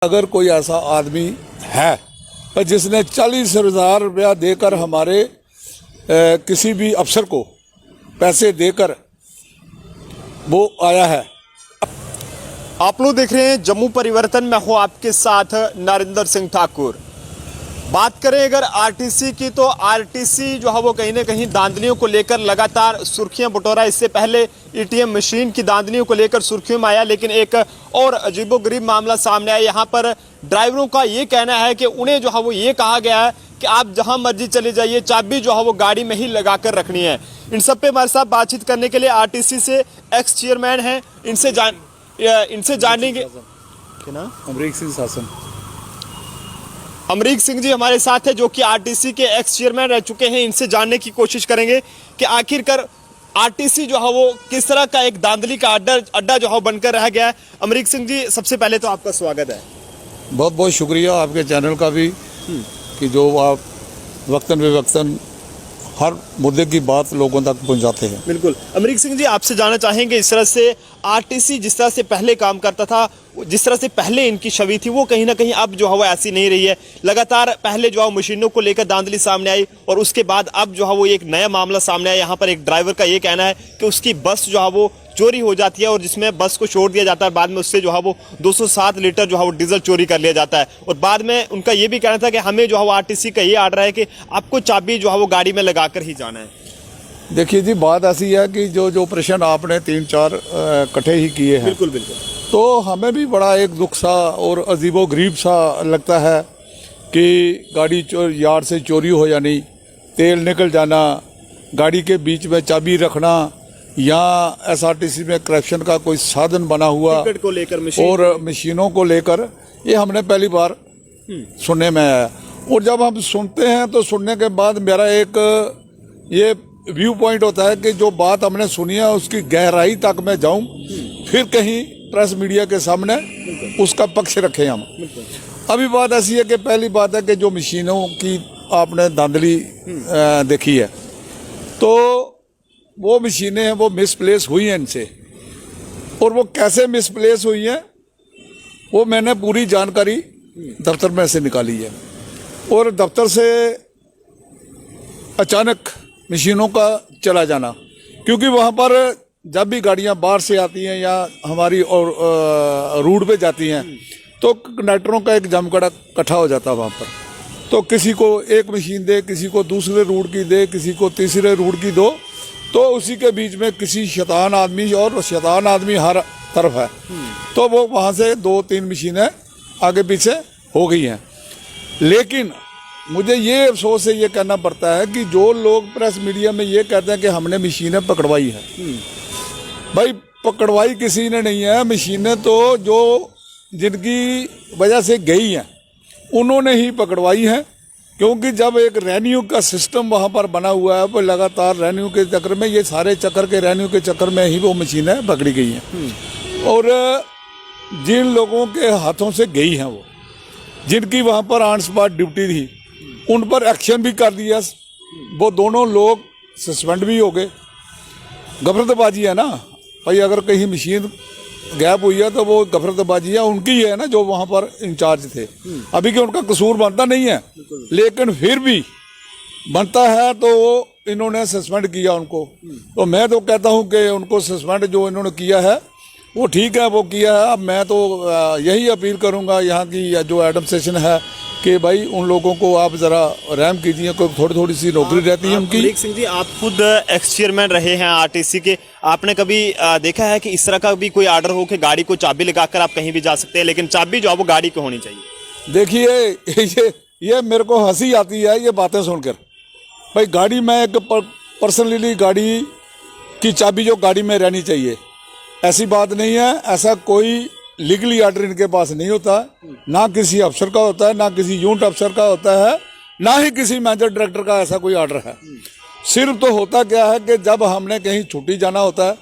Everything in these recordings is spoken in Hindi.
अगर कोई ऐसा आदमी है पर जिसने 40,000 रुपया देकर हमारे किसी भी अफसर को पैसे देकर वो आया है। आप लोग देख रहे हैं जम्मू परिवर्तन में हूं आपके साथ नरेंद्र सिंह ठाकुर। बात करें अगर आरटीसी की तो आरटीसी जो है वो कहीं ना कहीं दांधलियों को लेकर लगातार सुर्खियां बटोरा। इससे पहले एटीएम मशीन की दांधलियों को लेकर सुर्खियों में आया, लेकिन एक और अजीबोगरीब मामला सामने आया। यहाँ पर ड्राइवरों का ये कहना है कि उन्हें जो है वो ये कहा गया है कि आप जहां मर्जी चले जाइए, चाबी जो है वो गाड़ी में ही लगा कर रखनी है। इन सब पे हमारे साथ बातचीत करने के लिए आरटीसी से एक्स चेयरमैन हैं, इनसे जानेंगे। अमरीक सिंह जी हमारे साथ है, जो कि आरटीसी के एक्स चेयरमैन रह चुके हैं। इनसे जानने की कोशिश करेंगे कि आखिरकार आरटीसी जो है वो किस तरह का एक धांधली का अड्डा जो है बनकर रह गया है। अमरीक सिंह जी, सबसे पहले तो आपका स्वागत है। बहुत बहुत शुक्रिया आपके चैनल का भी कि जो आप वक्तन बेवक्तन हर मुद्दे की बात लोगों तक पहुंचाते हैं। बिल्कुल। अमरीक सिंह जी, आपसे जानना चाहेंगे, इस तरह से आरटीसी जिस तरह से पहले काम करता था, जिस तरह से पहले इनकी छवि थी, वो कहीं ना कहीं अब जो है वो ऐसी नहीं रही है। लगातार पहले जो है मशीनों को लेकर धांधली सामने आई और उसके बाद अब जो है वो एक नया मामला सामने आया। यहाँ पर एक ड्राइवर का ये कहना है कि उसकी बस जो है वो चोरी हो जाती है और जिसमें बस को छोड़ दिया जाता है, बाद में उससे जो है वो 207 लीटर जो है वो डीजल चोरी कर लिया जाता है। और बाद में उनका ये भी कहना था कि हमें जो है वो आरटीसी का ये आर्डर है कि आपको चाबी जो है वो गाड़ी में लगा कर ही जाना है। देखिए जी, बात ऐसी है कि जो प्रश्न आपने 3-4 इकट्ठे ही किए हैं, बिल्कुल बिल्कुल, तो हमें भी बड़ा एक दुख सा और अजीबो गरीब सा लगता है कि गाड़ी यार्ड से चोरी हो जानी, तेल निकल जाना, गाड़ी के बीच में चाबी रखना, या एसआरटीसी में करप्शन का कोई साधन बना हुआ टिकट को लेकर और मशीनों को लेकर, ये हमने पहली बार सुनने में आया। और जब हम सुनते हैं तो सुनने के बाद मेरा एक ये व्यू पॉइंट होता है कि जो बात हमने सुनी है उसकी गहराई तक मैं जाऊं, फिर कहीं प्रेस मीडिया के सामने उसका पक्ष रखें हम। अभी बात ऐसी है कि पहली बात है कि जो मशीनों की आपने धांधली देखी है, तो वो मशीनें हैं वो मिसप्लेस हुई हैं इनसे, और वो कैसे मिसप्लेस हुई हैं वो मैंने पूरी जानकारी दफ्तर में से निकाली है। और दफ्तर से अचानक मशीनों का चला जाना, क्योंकि वहाँ पर जब भी गाड़ियाँ बाहर से आती हैं या हमारी और रूट पे जाती हैं तो कंडक्टरों का एक जमकड़ा इकट्ठा हो जाता है वहाँ पर। तो किसी को एक मशीन दे, किसी को दूसरे रूट की दे, किसी को तीसरे रूट की दो, तो उसी के बीच में किसी शैतान आदमी, और शैतान आदमी हर तरफ है, तो वो वहाँ से 2-3 मशीनें आगे पीछे हो गई हैं। लेकिन मुझे ये अफसोस से ये कहना पड़ता है कि जो लोग प्रेस मीडिया में ये कहते हैं कि हमने मशीनें पकड़वाई है, भाई पकड़वाई किसी ने नहीं है। मशीनें तो जो जिनकी वजह से गई हैं उन्होंने ही पकड़वाई हैं, क्योंकि जब एक रेवेन्यू का सिस्टम वहाँ पर बना हुआ है, वो लगातार रेवेन्यू के चक्कर में, ये सारे चक्कर के रेवेन्यू के चक्कर में ही वो मशीनें पकड़ी गई हैं। और जिन लोगों के हाथों से गई हैं, वो जिनकी वहाँ पर ऑन स्पॉट ड्यूटी थी, उन पर एक्शन भी कर दिया। वो दोनों लोग सस्पेंड भी हो गए। गफलतबाजी है ना भाई, अगर कहीं मशीन गैप हुई है तो वो गफलतबाजी है उनकी है ना, जो वहाँ पर इंचार्ज थे। अभी कि उनका कसूर बनता नहीं है, लेकिन फिर भी बनता है तो इन्होंने सस्पेंड किया उनको। तो मैं तो कहता हूँ कि उनको सस्पेंड जो इन्होंने किया है वो ठीक है, वो किया है। अब मैं तो यही अपील करूँगा यहाँ की जो एडमिनिस्ट्रेशन है कि भाई उन लोगों को आप जरा रहम कीजिए, कोई थोड़ी सी नौकरी रहती है उनकी। अमरीक सिंह जी, आप खुद एक्स चेयरमैन रहे हैं आरटीसी के, आपने कभी देखा है कि इस तरह का भी कोई आर्डर हो कि गाड़ी को चाबी लगाकर आप कहीं भी जा सकते हैं, लेकिन चाबी जो है वो गाड़ी को होनी चाहिए? देखिए ये मेरे को हंसी आती है ये बातें सुनकर। भाई गाड़ी में एक पर्सनली गाड़ी की चाबी जो गाड़ी में रहनी चाहिए, ऐसी बात नहीं है। ऐसा कोई लीगली आर्डर इनके पास नहीं होता, ना किसी अफसर का होता है, ना किसी यूनिट अफसर का होता है, ना ही किसी मैनेजर डायरेक्टर का ऐसा कोई आर्डर है। सिर्फ तो होता क्या है कि जब हमने कहीं छुट्टी जाना होता है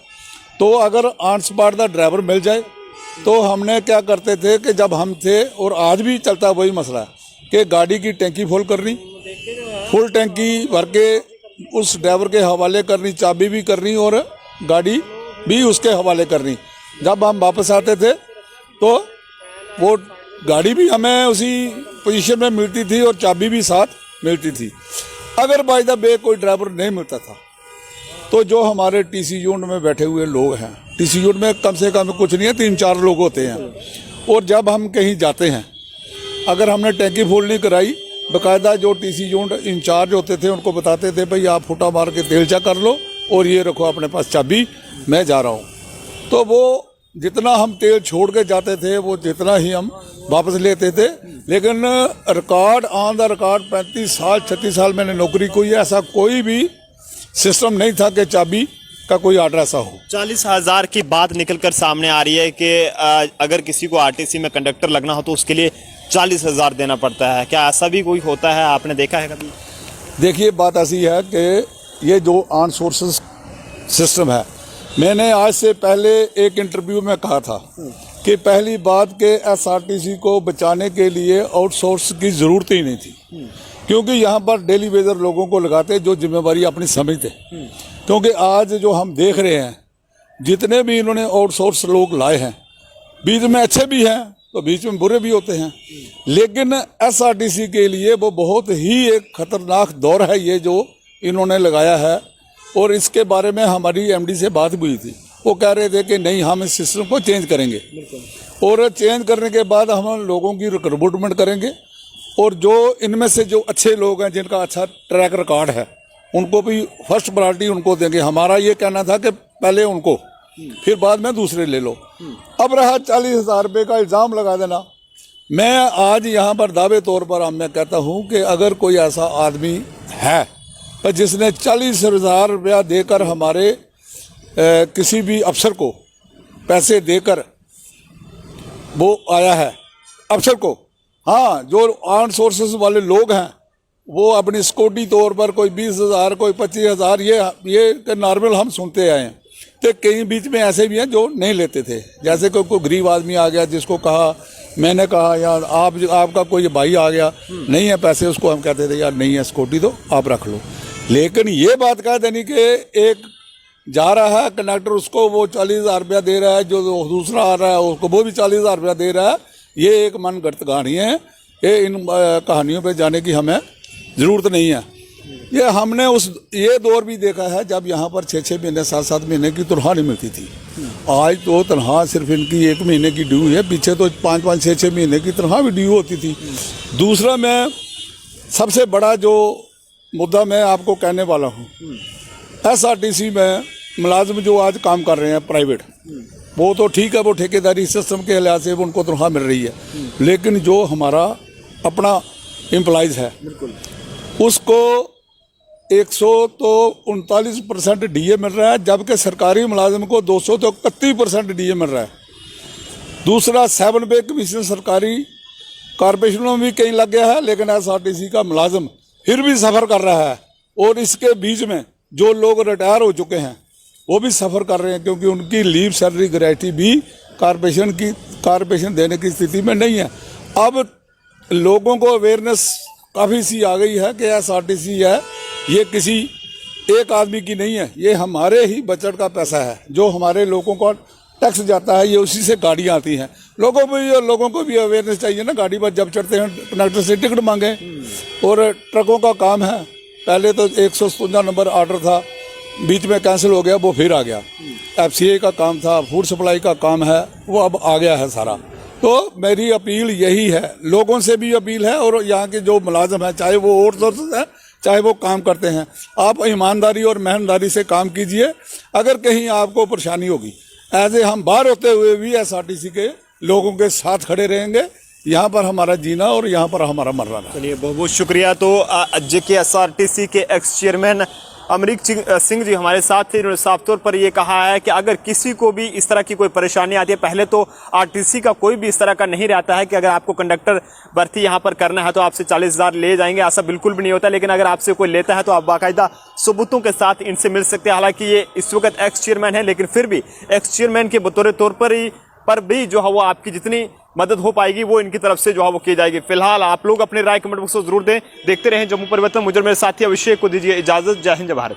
तो अगर ऑन स्पॉट का ड्राइवर मिल जाए, तो हमने क्या करते थे कि जब हम थे, और आज भी चलता वही मसला है कि गाड़ी की टैंकी फुल करनी, फुल टैंकी भर के उस ड्राइवर के हवाले करनी, चाबी भी करनी और गाड़ी भी उसके हवाले करनी। जब हम वापस आते थे तो वो गाड़ी भी हमें उसी पोजीशन में मिलती थी और चाबी भी साथ मिलती थी। अगर बाय द वे कोई ड्राइवर नहीं मिलता था तो जो हमारे टीसी यूनिट में बैठे हुए लोग हैं, टीसी यूनिट में कम से कम कुछ नहीं है 3-4 लोग होते हैं, और जब हम कहीं जाते हैं अगर हमने टैंकी फुल नहीं कराई, बाकायदा जो टीसी यूनिट इंचार्ज होते थे उनको बताते थे भाई आप फुटा मार के तेल चेक कर लो और ये रखो अपने पास चाबी, मैं जा रहा हूँ। तो वो जितना हम तेल छोड़ के जाते थे वो जितना ही हम वापस लेते थे। लेकिन रिकॉर्ड ऑन द रिकॉर्ड 35 साल 36 साल मैंने नौकरी की है, ऐसा कोई भी सिस्टम नहीं था कि चाबी का कोई आर्डर ऐसा हो। 40,000 की बात निकलकर सामने आ रही है कि अगर किसी को आरटीसी में कंडक्टर लगना हो तो उसके लिए 40,000 देना पड़ता है। क्या ऐसा भी कोई होता है, आपने देखा है कभी? देखिए बात ऐसी है कि ये जो ऑन सोर्सेस सिस्टम है, मैंने आज से पहले एक इंटरव्यू में कहा था कि पहली बात के एसआरटीसी को बचाने के लिए आउटसोर्स की ज़रूरत ही नहीं थी, क्योंकि यहाँ पर डेली वेजर लोगों को लगाते जो जिम्मेवारी अपनी समझते। क्योंकि आज जो हम देख रहे हैं जितने भी इन्होंने आउटसोर्स लोग लाए हैं, बीच में अच्छे भी हैं तो बीच में बुरे भी होते हैं, लेकिन एसआरटीसी के लिए वो बहुत ही एक खतरनाक दौर है ये जो इन्होंने लगाया है। और इसके बारे में हमारी एमडी से बात हुई थी, वो कह रहे थे कि नहीं हम इस सिस्टम को चेंज करेंगे और चेंज करने के बाद हम लोगों की रिक्रूटमेंट करेंगे और जो इनमें से जो अच्छे लोग हैं जिनका अच्छा ट्रैक रिकॉर्ड है उनको भी फर्स्ट प्रायोरिटी उनको देंगे। हमारा ये कहना था कि पहले उनको फिर बाद में दूसरे ले लो। अब रहा 40,000 रुपये का इल्ज़ाम लगा देना, मैं आज यहाँ पर दावे तौर पर मैं कहता हूँ कि अगर कोई ऐसा आदमी है पर जिसने 40,000 रुपया देकर हमारे किसी भी अफसर को पैसे देकर वो आया है अफसर को, हाँ जो आर्म सोर्सेस वाले लोग हैं वो अपनी सिक्योरिटी तौर पर कोई 20,000 कोई 25,000 ये नॉर्मल हम सुनते आए हैं। तो कई बीच में ऐसे भी हैं जो नहीं लेते थे, जैसे कोई गरीब आदमी आ गया जिसको कहा, मैंने कहा यार आपका कोई भाई आ गया नहीं है पैसे, उसको हम कहते थे यार नहीं है सिक्योरिटी दो आप रख लो। लेकिन ये बात कह देनी कि एक जा रहा है कंडक्टर उसको वो 40,000 रुपया दे रहा है, जो दूसरा आ रहा है उसको वो भी 40,000 रुपया दे रहा है, ये एक मन गढ़ कहानी है। ये इन कहानियों पे जाने की हमें ज़रूरत नहीं है। ये हमने ये दौर भी देखा है जब यहाँ पर 6-6 महीने 7-7 महीने की तनख्वाह नहीं मिलती थी। आज तो तनख्वाह सिर्फ इनकी 1 महीने की ड्यू है, पीछे तो 5-5 6-6 महीने की तनख्वाह भी ड्यू होती थी। दूसरा मैं सबसे बड़ा जो मुद्दा मैं आपको कहने वाला हूँ, एसआरटीसी में मुलाजिम जो आज काम कर रहे हैं प्राइवेट, वो तो ठीक है, वो ठेकेदारी सिस्टम के लिहाज से उनको तनख्वाह मिल रही है, लेकिन जो हमारा अपना एम्प्लॉइज है उसको 139% डीए मिल रहा है, जबकि सरकारी मुलाजिम को 231% डीए मिल रहा है। दूसरा 7 पे कमीशन सरकारी कॉरपोरेशनों में भी कहीं लग गया है, लेकिन एसआरटीसी का मुलाजिम फिर भी सफ़र कर रहा है। और इसके बीच में जो लोग रिटायर हो चुके हैं वो भी सफ़र कर रहे हैं, क्योंकि उनकी लीव सैलरी ग्रेच्युटी भी कॉरपोरेशन देने की स्थिति में नहीं है। अब लोगों को अवेयरनेस काफ़ी सी आ गई है कि एसआरटीसी है ये किसी एक आदमी की नहीं है, ये हमारे ही बजट का पैसा है, जो हमारे लोगों को टैक्स जाता है, ये उसी से गाड़ियाँ आती हैं। लोगों को भी अवेयरनेस चाहिए ना, गाड़ी पर जब चढ़ते हैं कंडक्टर से टिकट मांगे। और ट्रकों का काम है, पहले तो 157 नंबर ऑर्डर था, बीच में कैंसिल हो गया, वो फिर आ गया। एफसीए का काम था, फूड सप्लाई का काम है, वो अब आ गया है सारा। तो मेरी अपील यही है, लोगों से भी अपील है और यहाँ के जो मुलाजिम हैं, चाहे वो आउटसोर्स है चाहे वो काम करते हैं, आप ईमानदारी और मेहनतदारी से काम कीजिए। अगर कहीं आपको परेशानी होगी, ऐसे हम बाहर होते हुए भी एसआरटीसी के लोगों के साथ खड़े रहेंगे। यहाँ पर हमारा जीना और यहाँ पर हमारा मरना। चलिए बहुत बहुत शुक्रिया। तो एसआरटीसी के एक्स चेयरमैन अमरीक सिंह जी हमारे साथ थे। इन्होंने साफ तौर पर ये कहा है कि अगर किसी को भी इस तरह की कोई परेशानी आती है, पहले तो आरटीसी का कोई भी इस तरह का नहीं रहता है कि अगर आपको कंडक्टर भर्ती यहाँ पर करना है तो आपसे 40,000 ले जाएंगे, ऐसा बिल्कुल भी नहीं होता। लेकिन अगर आपसे कोई लेता है तो आप बाकायदा सबूतों के साथ इनसे मिल सकते हैं। हालांकि ये इस वक्त एक्स चेयरमैन है, लेकिन फिर भी एक्स चेयरमैन के बतौर तौर पर भी जो है वो आपकी जितनी मदद हो पाएगी वो इनकी तरफ से जो है वो की जाएगी। फिलहाल आप लोग अपने राय कमेंट बॉक्स में जरूर दें। देखते रहें जम्मू परिवर्तन। मुझे मेरे साथी अभिषेक को दीजिए इजाजत। जय हिंद, जय भारत।